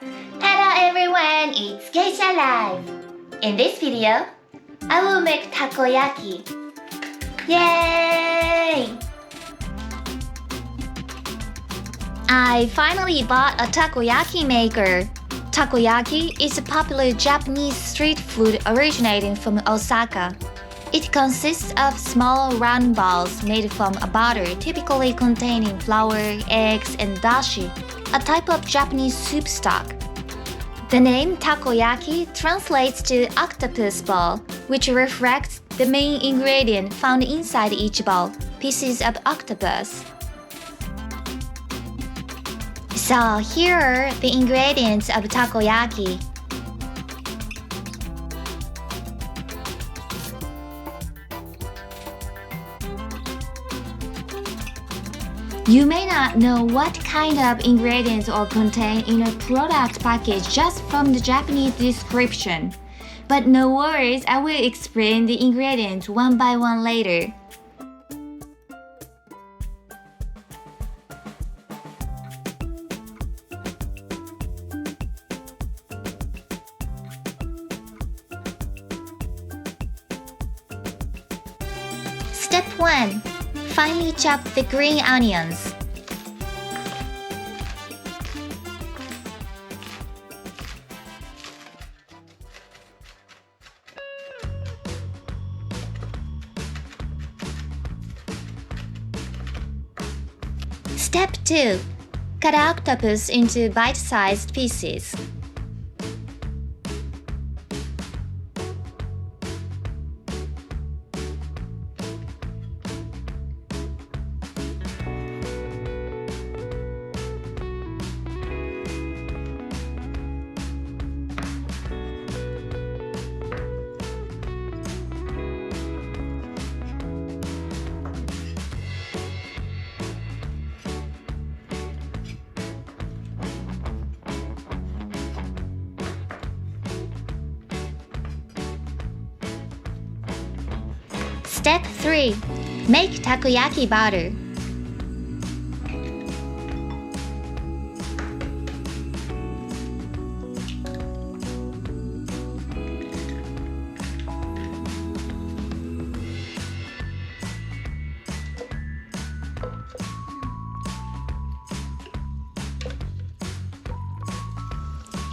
Hello everyone, it's Geisha Live. In this video, I will make takoyaki. Yay! I finally bought a takoyaki maker. Takoyaki is a popular Japanese street food originating from Osaka. It consists of small round balls made from a batter typically containing flour, eggs, and dashi, a type of Japanese soup stock. The name takoyaki translates to octopus ball, which reflects the main ingredient found inside each ball, pieces of octopus. So here are the ingredients of takoyaki. You may not know what kind of ingredients are contained in a product package just from the Japanese description. But no worries, I will explain the ingredients one by one later. Step 1. Finely chop the green onions. Step 2. Cut octopus into bite-sized pieces. Step 3. Make takoyaki batter.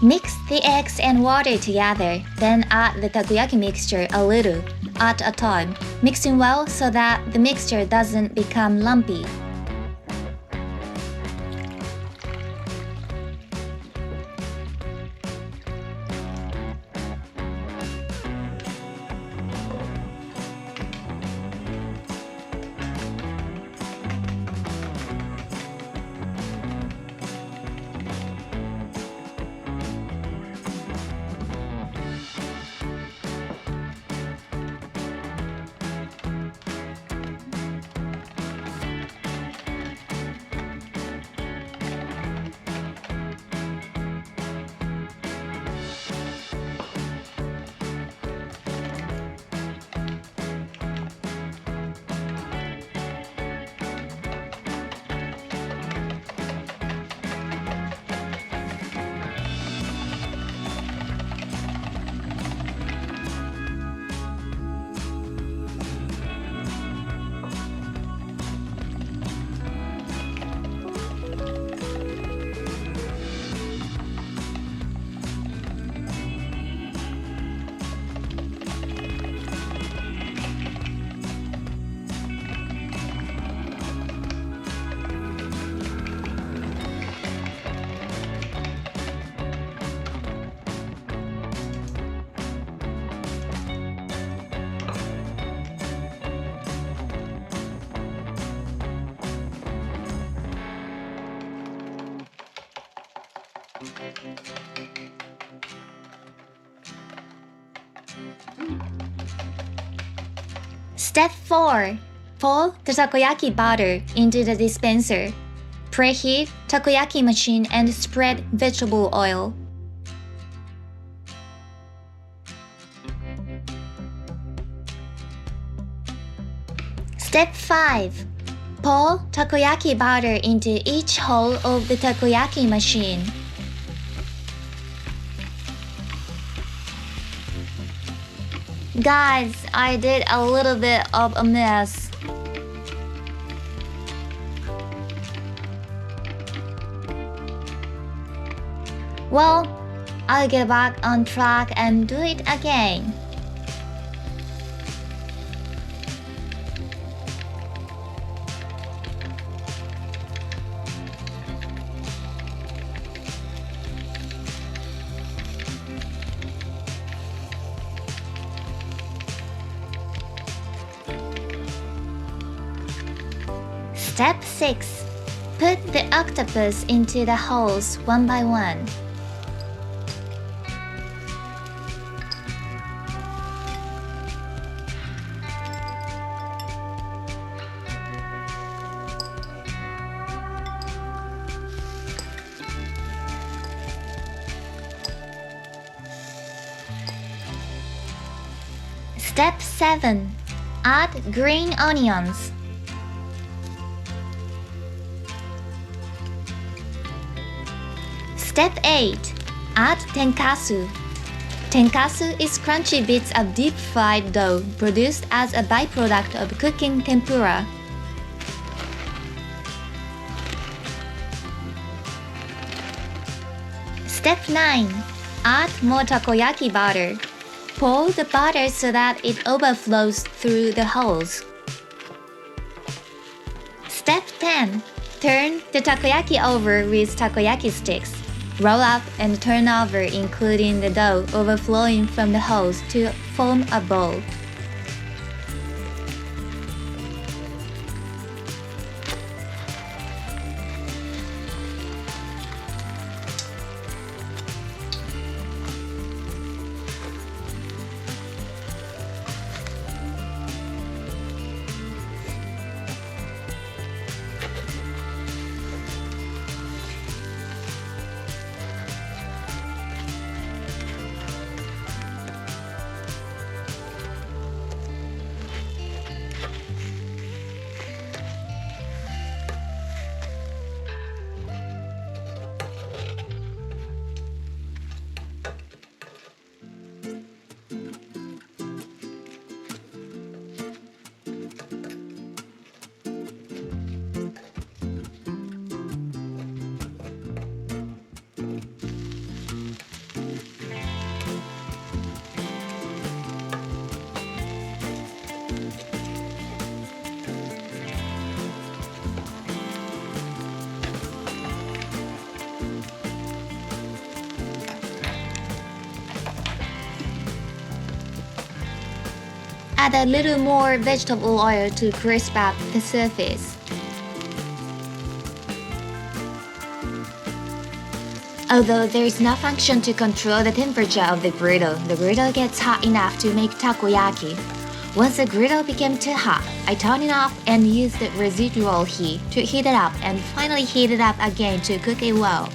Mix the eggs and water together, then add the takoyaki mixture a little at a time, mixing well so that the mixture doesn't become lumpy. Step 4. Pour the takoyaki batter into the dispenser. Preheat takoyaki machine and spread vegetable oil. Step 5. Pour takoyaki batter into each hole of the takoyaki machine. Guys, I did a little bit of a mess. Well, I'll get back on track and do it again. Step 6. Put the octopus into the holes one by one. Step 7. Add green onions. Step 8. Add tenkatsu. Tenkatsu is crunchy bits of deep-fried dough produced as a byproduct of cooking tempura. Step 9. Add more takoyaki batter. Pour the batter so that it overflows through the holes. Step 10. Turn the takoyaki over with takoyaki sticks. Roll up and turn over, including the dough overflowing from the holes to form a ball. Add a little more vegetable oil to crisp up the surface. Although there is no function to control the temperature of the griddle gets hot enough to make takoyaki. Once the griddle became too hot, I turned it off and used the residual heat to heat it up and finally heat it up again to cook it well.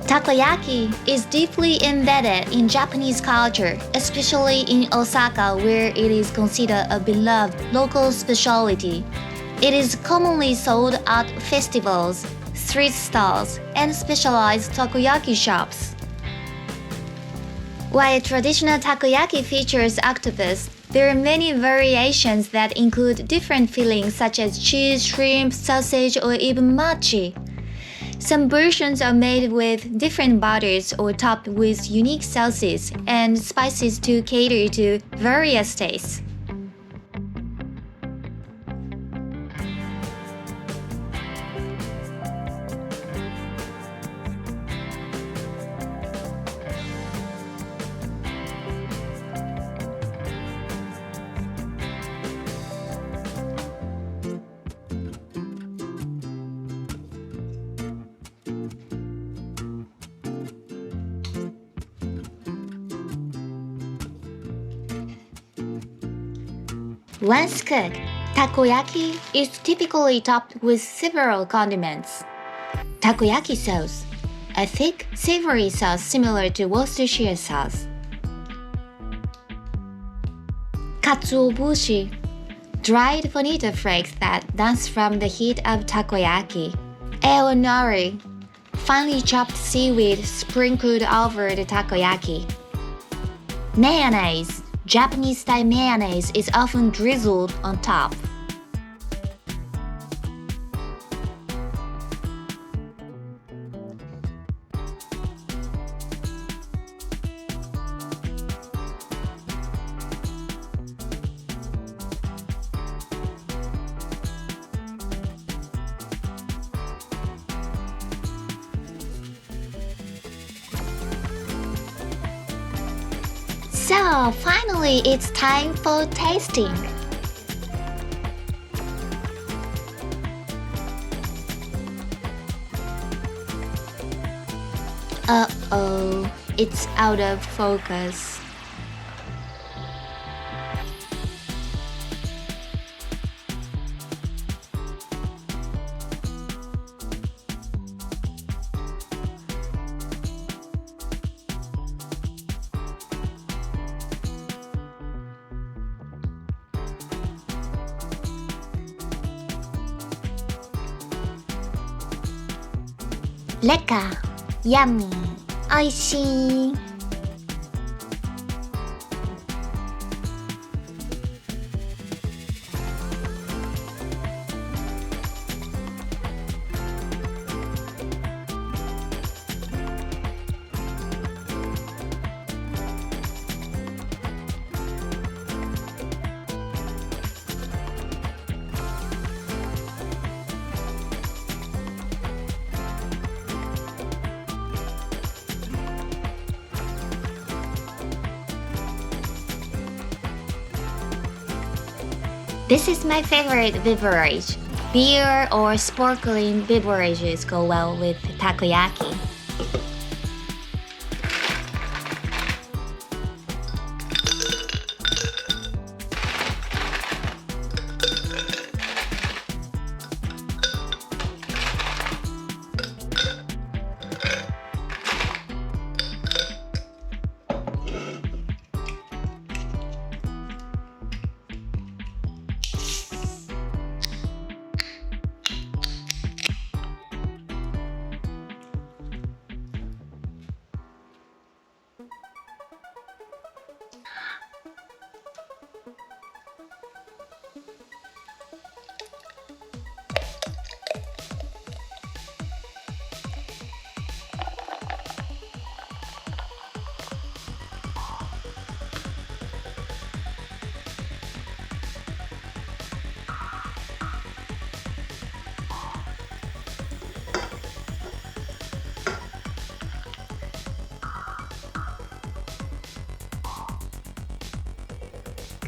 Takoyaki is deeply embedded in Japanese culture, especially in Osaka, where it is considered a beloved local specialty. It is commonly sold at festivals, street stalls, and specialized takoyaki shops. While traditional takoyaki features octopus, there are many variations that include different fillings such as cheese, shrimp, sausage, or even mochi. Some versions are made with different butters or topped with unique sauces and spices to cater to various tastes. Once cooked, takoyaki is typically topped with several condiments. Takoyaki sauce, a thick, savory sauce similar to Worcestershire sauce. Katsuobushi, dried bonito flakes that dance from the heat of takoyaki. Eonori, finely chopped seaweed sprinkled over the takoyaki. Mayonnaise, Japanese-style mayonnaise is often drizzled on top. So, finally, it's time for tasting. Uh-oh, it's out of focus. Lekka, yummy, おいしい. This is my favorite beverage. Beer or sparkling beverages go well with takoyaki.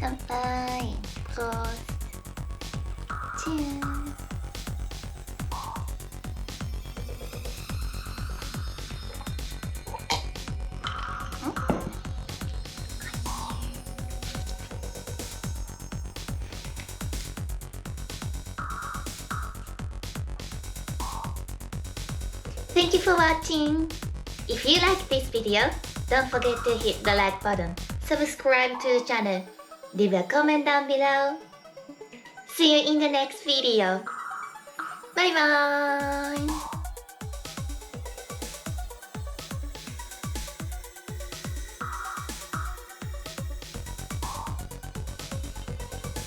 Kanpai. Prost. Cheers. Thank you for watching. If you like this video, don't forget to hit the like button, subscribe to the channel, leave a comment down below. See you in the next video. Bye bye.